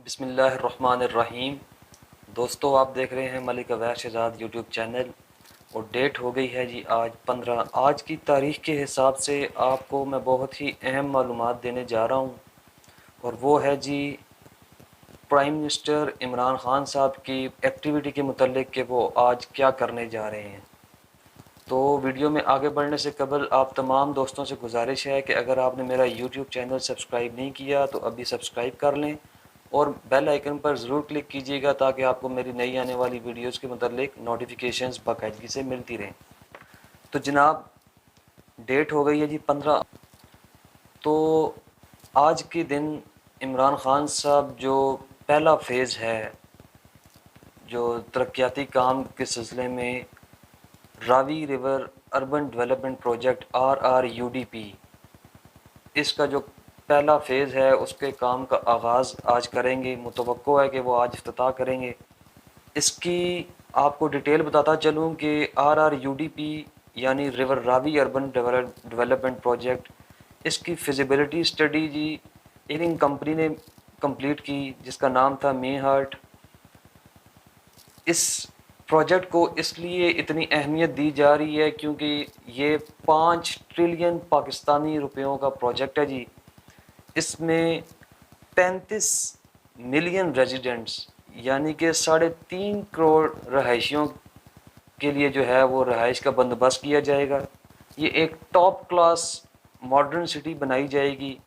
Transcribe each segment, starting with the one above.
बिस्मिल्लाहिर्रहमानिर्रहीम। दोस्तों, आप देख रहे हैं मलिक अवैस शहजाद यूट्यूब चैनल और डेट हो गई है जी आज 15। आज की तारीख़ के हिसाब से आपको मैं बहुत ही अहम मालूमात देने जा रहा हूँ और वो है जी प्राइम मिनिस्टर इमरान ख़ान साहब की एक्टिविटी के मुतल्लिक़ कि वो आज क्या करने जा रहे हैं। तो वीडियो में आगे बढ़ने से कबल आप तमाम दोस्तों से गुजारिश है कि अगर आपने मेरा यूट्यूब चैनल सब्सक्राइब नहीं किया तो अभी सब्सक्राइब कर लें और बेल आइकन पर ज़रूर क्लिक कीजिएगा ताकि आपको मेरी नई आने वाली वीडियोस के मुतालिक नोटिफिकेशंस बाकायदगी से मिलती रहें। तो जनाब, डेट हो गई है जी 15। तो आज के दिन इमरान ख़ान साहब जो पहला फ़ेज़ है जो तरक्याती काम के सिलसिले में Ravi river urban development project RRUDP, इसका जो पहला फ़ेज़ है उसके काम का आगाज़ आज करेंगे। मुतवक्को है कि वो आज इफ्तिताह करेंगे। इसकी आपको डिटेल बताता चलूँ कि RRUDP यानी river Ravi urban development project, इसकी फिजिबिलिटी स्टडी जी एक कंपनी ने कंप्लीट की जिसका नाम था मेहार्ट। इस प्रोजेक्ट को इसलिए इतनी अहमियत दी जा रही है क्योंकि ये 5 ट्रिलियन पाकिस्तानी रुपयों का प्रोजेक्ट है जी। इसमें 35 मिलियन रेजिडेंट्स यानी कि 3.5 करोड़ रहायशियों के लिए जो है वो रहाइश का बंदोबस्त किया जाएगा। ये एक टॉप क्लास मॉडर्न सिटी बनाई जाएगी।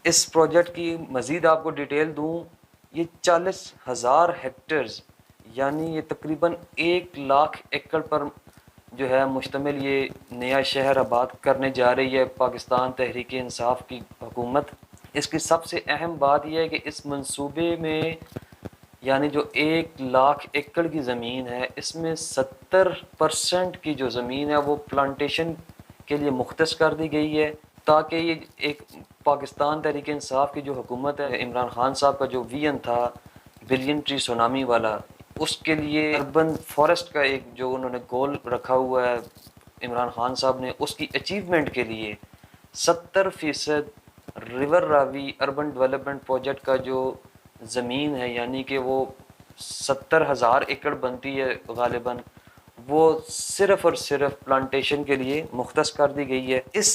इस प्रोजेक्ट की मज़ीद आपको डिटेल दूँ, ये 40,000 हेक्टेयर्स यानी ये तकरीबन 1 लाख एकड़ पर जो है मुश्तमिल ये नया शहर आबाद करने जा रही है पाकिस्तान तहरीक इंसाफ की हुकूमत। इसकी सबसे अहम बात यह है कि इस मंसूबे में यानी जो 1 लाख एकड़ की ज़मीन है, इसमें 70% की जो ज़मीन है वो प्लांटेशन के लिए मुख्तस कर दी गई है ताकि ये एक पाकिस्तान तहरीक इंसाफ की जो हुकूमत है, इमरान ख़ान साहब का जो विजन था बिलियन ट्री सुनामी वाला, उसके लिए अर्बन फॉरेस्ट का एक जो उन्होंने गोल रखा हुआ है इमरान ख़ान साहब ने, उसकी अचीवमेंट के लिए 70% river Ravi urban development project का जो ज़मीन है यानी कि वो 70,000 एकड़ बनती है गालिबन, वो सिर्फ़ और सिर्फ प्लांटेशन के लिए मुख्तस कर दी गई है। इस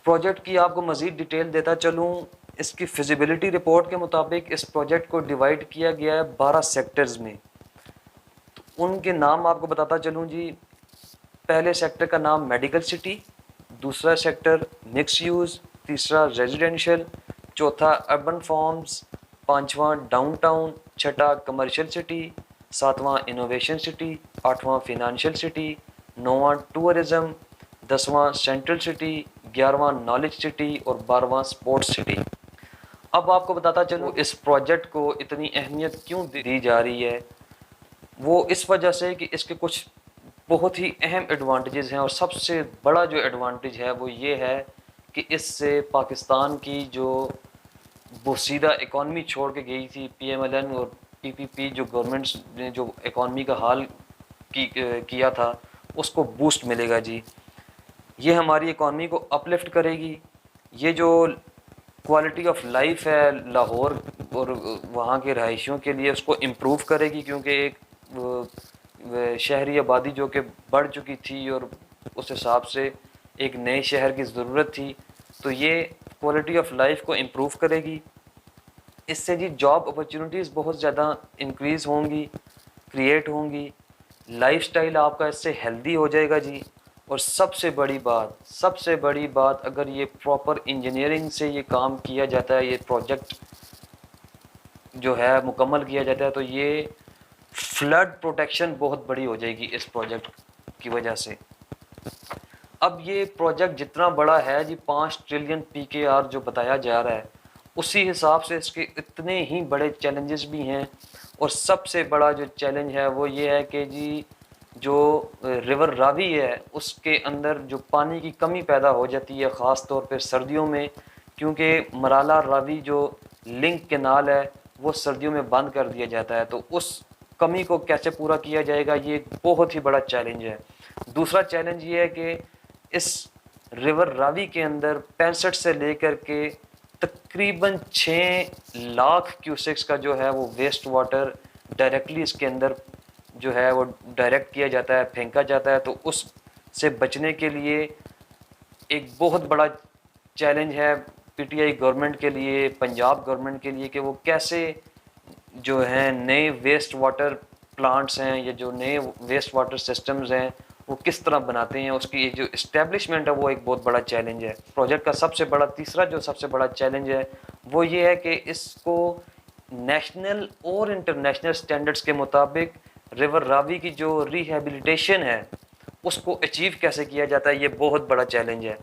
प्रोजेक्ट की आपको मज़ीद डिटेल देता चलूँ। इसकी फिजिबिलिटी रिपोर्ट के मुताबिक इस प्रोजेक्ट को डिवाइड किया गया है 12 सेक्टर्स में। तो उनके नाम आपको बताता चलूँ जी। पहले सेक्टर का नाम मेडिकल सिटी, दूसरा सेक्टर मिक्स यूज़, तीसरा रेजिडेंशियल, चौथा अर्बन फॉर्म्स, पांचवा डाउनटाउन, छठा कमर्शियल सिटी, सातवां इनोवेशन सिटी, आठवां फिनंशियल सिटी, नौवां टूरिज़म, 10वां सेंट्रल सिटी, 11वां नॉलेज सिटी और 12वां स्पोर्ट्स सिटी। अब आपको बताता चलूँ इस प्रोजेक्ट को इतनी अहमियत क्यों दी जा रही है। वो इस वजह से कि इसके कुछ बहुत ही अहम एडवांटेजेस हैं और सबसे बड़ा जो एडवांटेज है वो ये है कि इससे पाकिस्तान की जो बोसीदा इकॉनमी छोड़ के गई थी PMLN और PPP, जो गवर्नमेंट्स ने जो इकॉनमी का हाल किया था, उसको बूस्ट मिलेगा जी। ये हमारी इकॉनमी को अपलिफ्ट करेगी। ये जो क्वालिटी ऑफ लाइफ है लाहौर और वहाँ के रहायशियों के लिए उसको इम्प्रूव करेगी क्योंकि एक शहरी आबादी जो कि बढ़ चुकी थी और उस हिसाब से एक नए शहर की ज़रूरत थी, तो ये क्वालिटी ऑफ लाइफ को इम्प्रूव करेगी। इससे जी जॉब अपॉर्चुनिटीज़ बहुत ज़्यादा इंक्रीज़ होंगी, क्रिएट होंगी। लाइफस्टाइल आपका इससे हेल्दी हो जाएगा जी। और सबसे बड़ी बात अगर ये प्रॉपर इंजीनियरिंग से ये काम किया जाता है, ये प्रोजेक्ट जो है मुकम्मल किया जाता है, तो ये फ्लड प्रोटेक्शन बहुत बड़ी हो जाएगी इस प्रोजेक्ट की वजह से। अब ये प्रोजेक्ट जितना बड़ा है जी 5 ट्रिलियन PKR जो बताया जा रहा है, उसी हिसाब से इसके इतने ही बड़े चैलेंजेस भी हैं। और सबसे बड़ा जो चैलेंज है वो ये है कि जी जो रिवर रावी है उसके अंदर जो पानी की कमी पैदा हो जाती है ख़ास तौर पर सर्दियों में, क्योंकि मराला रावी जो लिंक कैनाल है वो सर्दियों में बंद कर दिया जाता है। तो उस कमी को कैसे पूरा किया जाएगा, ये एक बहुत ही बड़ा चैलेंज है। दूसरा चैलेंज ये है कि इस रिवर रावी के अंदर 65 से लेकर के तकरीबन 6 लाख क्यूसेक्स का जो है वो वेस्ट वाटर डायरेक्टली इसके अंदर जो है वो डायरेक्ट किया जाता है, फेंका जाता है। तो उससे बचने के लिए एक बहुत बड़ा चैलेंज है पीटीआई गवर्नमेंट के लिए, पंजाब गवर्नमेंट के लिए, कि वो कैसे जो हैं नए वेस्ट वाटर प्लांट्स हैं या जो नए वेस्ट वाटर सिस्टम्स हैं वो किस तरह बनाते हैं। उसकी जो इस्टेब्लिशमेंट है वो एक बहुत बड़ा चैलेंज है। प्रोजेक्ट का सबसे बड़ा तीसरा जो सबसे बड़ा चैलेंज है वो ये है कि इसको नेशनल और इंटरनेशनल स्टैंडर्ड्स के मुताबिक रिवर रावी की जो रिहेबिलिटेशन है उसको अचीव कैसे किया जाता है, ये बहुत बड़ा चैलेंज है।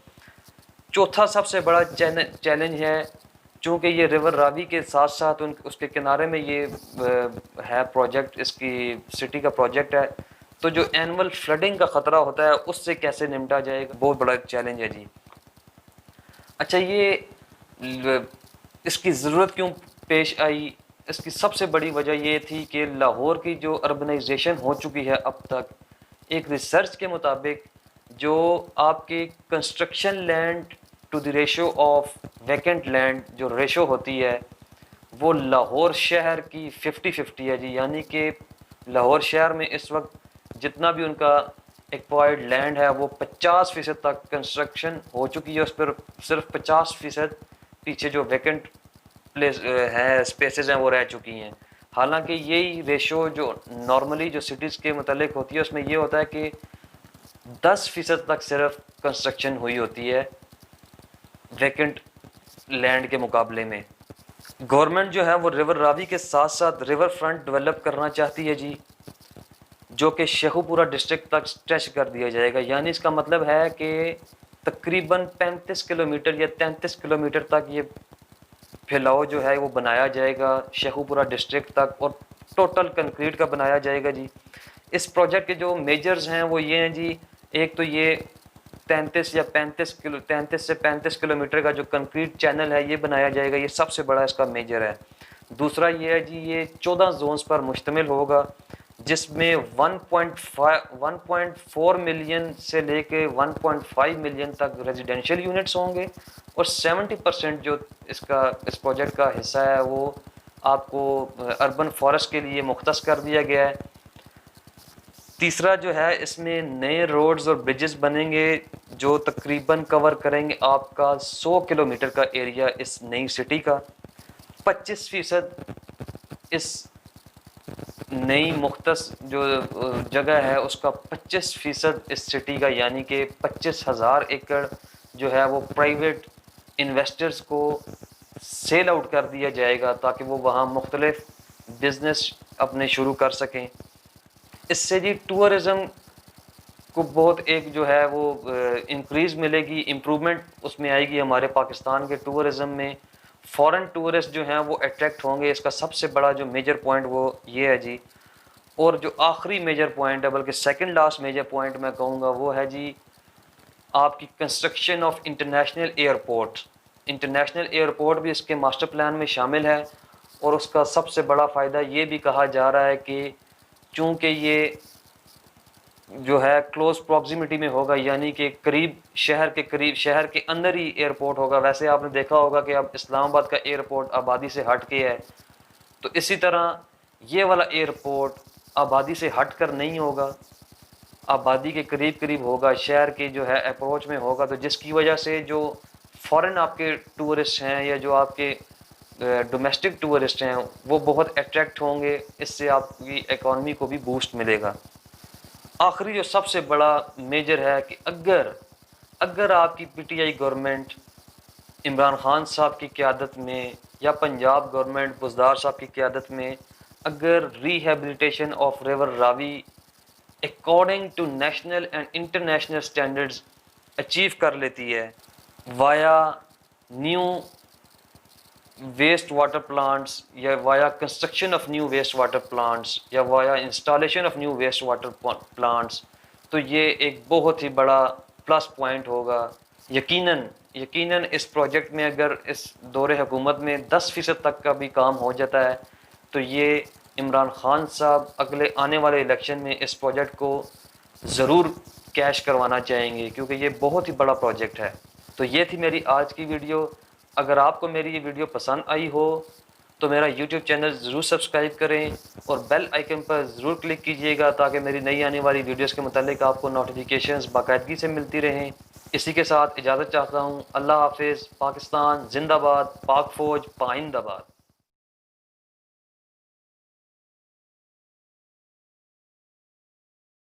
चौथा सबसे बड़ा चैलेंज है, चूँकि ये रिवर रावी के साथ साथ उसके किनारे में ये है प्रोजेक्ट, इसकी सिटी का प्रोजेक्ट है, तो जो एनुअल फ्लडिंग का ख़तरा होता है उससे कैसे निपटा जाएगा, बहुत बड़ा चैलेंज है जी। अच्छा, ये इसकी ज़रूरत क्यों पेश आई? इसकी सबसे बड़ी वजह ये थी कि लाहौर की जो अर्बनाइजेशन हो चुकी है अब तक, एक रिसर्च के मुताबिक जो आपके construction land to the ratio of vacant land जो रेशो होती है वो लाहौर शहर की 50-50 है जी। यानी कि लाहौर शहर में इस वक्त जितना भी उनका एक्वायर्ड लैंड है वो 50% तक कंस्ट्रक्शन हो चुकी है, उस पर सिर्फ 50% पीछे जो वैकेंट प्लेस है, स्पेसेस हैं, वो रह चुकी हैं। हालांकि यही रेशो जो नॉर्मली जो सिटीज़ के मुतालिक होती है उसमें ये होता है कि 10% तक सिर्फ कंस्ट्रक्शन हुई होती है वैकेंट लैंड के मुकाबले में। गवर्नमेंट जो है वो रिवर रावी के साथ साथ रिवर फ्रंट डेवलप करना चाहती है जी, जो कि शेखुपुरा डिस्ट्रिक्ट तक स्ट्रेच कर दिया जाएगा। यानी इसका मतलब है कि तकरीबन 35 किलोमीटर या 33 किलोमीटर तक ये फैलाव जो है वो बनाया जाएगा शेखुपुरा डिस्ट्रिक्ट तक, और टोटल कंक्रीट का बनाया जाएगा जी। इस प्रोजेक्ट के जो मेजर्स हैं वो ये हैं जी, एक तो ये 33 से 35 किलोमीटर का जो कंक्रीट चैनल है ये बनाया जाएगा, ये सबसे बड़ा इसका मेजर है। दूसरा ये है जी, ये 14 जोन्स पर मुश्तमिल होगा, जिसमें 1.4 मिलियन से लेके 1.5 मिलियन तक रेजिडेंशियल यूनिट्स होंगे, और 70% जो इस प्रोजेक्ट का हिस्सा है वो आपको अर्बन फॉरेस्ट के लिए मुख्तस कर दिया गया है। तीसरा जो है, इसमें नए रोड्स और ब्रिजेस बनेंगे जो तकरीबन कवर करेंगे आपका 100 किलोमीटर का एरिया इस नई सिटी का। 25% इस नई मुख्तस जो जगह है उसका 25% इस सिटी का, यानी कि 25,000 एकड़ जो है वो प्राइवेट इन्वेस्टर्स को सेल आउट कर दिया जाएगा ताकि वो वहाँ मुख्तलिफ बिजनेस अपने शुरू कर सकें। इससे जी टूरिज़्म को बहुत एक जो है वो इंक्रीज़ मिलेगी, इम्प्रूवमेंट उसमें आएगी हमारे पाकिस्तान के टूरिज़्म में। फॉरेन टूरिस्ट जो हैं वो अट्रैक्ट होंगे, इसका सबसे बड़ा जो मेजर पॉइंट वो ये है जी। और जो आखिरी मेजर पॉइंट है, बल्कि सेकंड लास्ट मेजर पॉइंट मैं कहूँगा, वो है जी आपकी construction of international airport. International airport भी इसके मास्टर प्लान में शामिल है, और उसका सबसे बड़ा फ़ायदा ये भी कहा जा रहा है कि चूँकि ये जो है क्लोज प्रॉक्सिमिटी में होगा, यानी कि करीब शहर के अंदर ही एयरपोर्ट होगा। वैसे आपने देखा होगा कि अब इस्लामाबाद का एयरपोर्ट आबादी से हट के है, तो इसी तरह ये वाला एयरपोर्ट आबादी से हट कर नहीं होगा, आबादी के करीब करीब होगा, शहर के जो है अप्रोच में होगा। तो जिसकी वजह से जो फॉरेन आपके टूरिस्ट हैं या जो आपके डोमेस्टिक टूरिस्ट हैं वो बहुत अट्रैक्ट होंगे, इससे आपकी इकॉनमी को भी बूस्ट मिलेगा। आखिरी जो सबसे बड़ा मेजर है कि अगर आपकी पीटीआई गवर्नमेंट इमरान खान साहब की क़यादत में या पंजाब गवर्नमेंट बुज़दार साहब की क़यादत में अगर rehabilitation of river Ravi according to national and international standards achieve कर लेती है via new waste water plants या via construction of new waste water plants या via installation of new waste water plants, तो ये एक बहुत ही बड़ा प्लस पॉइंट होगा। यकीनन इस प्रोजेक्ट में अगर इस दौरे हुकूमत में 10% तक का भी काम हो जाता है तो ये इमरान खान साहब अगले आने वाले इलेक्शन में इस प्रोजेक्ट को ज़रूर कैश करवाना चाहेंगे, क्योंकि ये बहुत ही बड़ा प्रोजेक्ट है। तो ये थी मेरी आज की वीडियो। अगर आपको मेरी ये वीडियो पसंद आई हो तो मेरा यूट्यूब चैनल ज़रूर सब्सक्राइब करें और बेल आइकन पर ज़रूर क्लिक कीजिएगा ताकि मेरी नई आने वाली वीडियोस के मुतालिक आपको नोटिफिकेशंस बाकायदगी से मिलती रहें। इसी के साथ इजाज़त चाहता हूँ। अल्लाह हाफिज़। पाकिस्तान जिंदाबाद। पाक फ़ौज पाइंदाबाद।